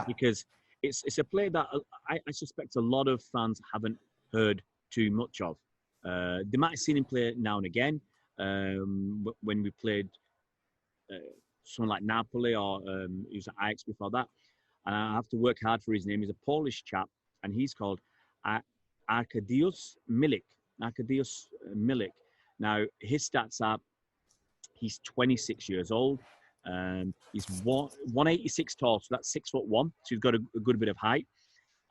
because it's a player that I suspect a lot of fans haven't heard too much of. They might have seen him play now and again when we played someone like Napoli or he was at Ajax before that. And I have to work hard for his name. He's a Polish chap, and he's called Arkadiusz Milik. Arkadiusz Milik. Now, his stats are he's 26 years old. He's 186 tall, so that's 6'1". So he's got a good bit of height.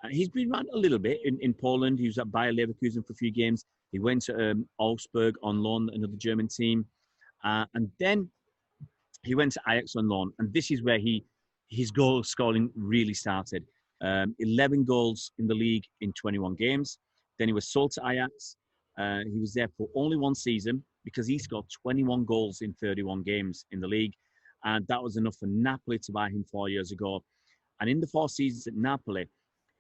He's been around a little bit in Poland. He was at Bayer Leverkusen for a few games. He went to Augsburg on loan, another German team. And then he went to Ajax on loan. And this is where his goal scoring really started. 11 goals in the league in 21 games. Then he was sold to Ajax. He was there for only one season because he scored 21 goals in 31 games in the league. And that was enough for Napoli to buy him 4 years ago. And in the 4 seasons at Napoli,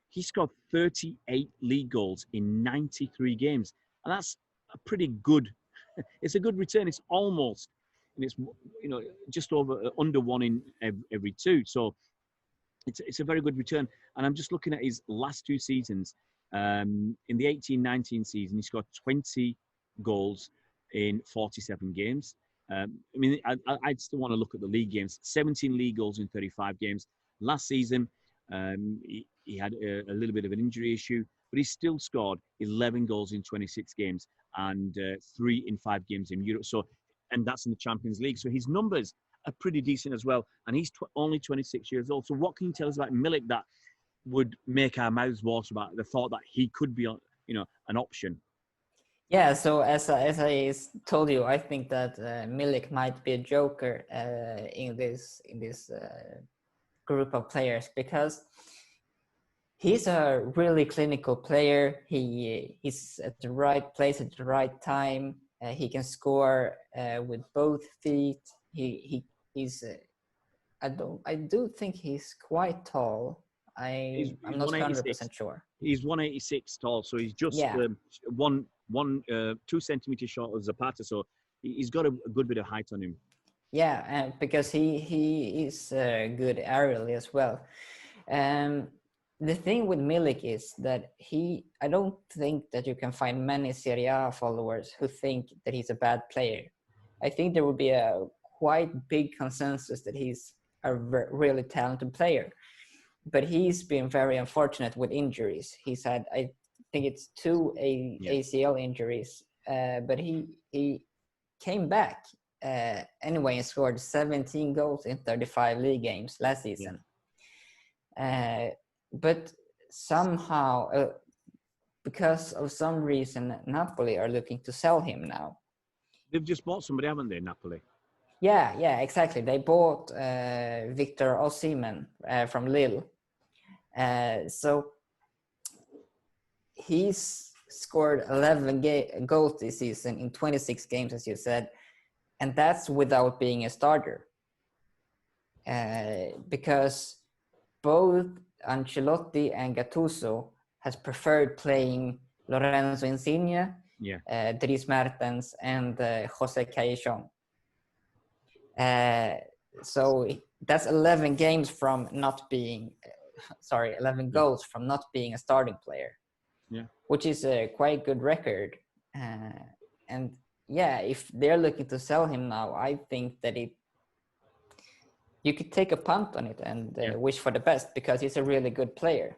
he scored 38 league goals in 93 games. And that's a pretty good, it's a good return. It's almost, and it's, just under one in every 2. So it's a very good return. And I'm just looking at his last 2 seasons. In the 18-19 season, he scored 20 goals in 47 games. I'd still want to look at the league games. 17 league goals in 35 games. Last season, he had a little bit of an injury issue, but he still scored 11 goals in 26 games and 3 in 5 games in Europe. So, and that's in the Champions League. So his numbers are pretty decent as well. And he's only 26 years old. So what can you tell us about Milik that would make our mouths water about the thought that he could be, an option? Yeah, so as I told you, I think that Milik might be a joker in this group of players because he's a really clinical player. He's at the right place at the right time. He can score with both feet. He's I do think he's quite tall. I'm not 100% sure. He's 186 tall, so he's just 2 centimeters short of Zapata. So he's got a good bit of height on him. Yeah, and because he is good aerially as well. The thing with Milik is that I don't think that you can find many Serie A followers who think that he's a bad player. I think there would be a quite big consensus that he's a really talented player. But he's been very unfortunate with injuries. He's had, I think it's 2 ACL injuries, but he came back anyway and scored 17 goals in 35 league games last season. Yeah. But somehow, because of some reason, Napoli are looking to sell him now. They've just bought somebody, haven't they, Napoli? Yeah, exactly. They bought Victor Osimhen from Lille. So he's scored 11 goals this season in 26 games, as you said, and that's without being a starter. Because both Ancelotti and Gattuso has preferred playing Lorenzo Insigne, Dries Mertens, and Jose Callejón. So that's 11 games from not being, 11 goals from not being a starting player. Yeah, which is a quite good record. And yeah, if they're looking to sell him now, I think that you could take a punt on it and wish for the best because he's a really good player.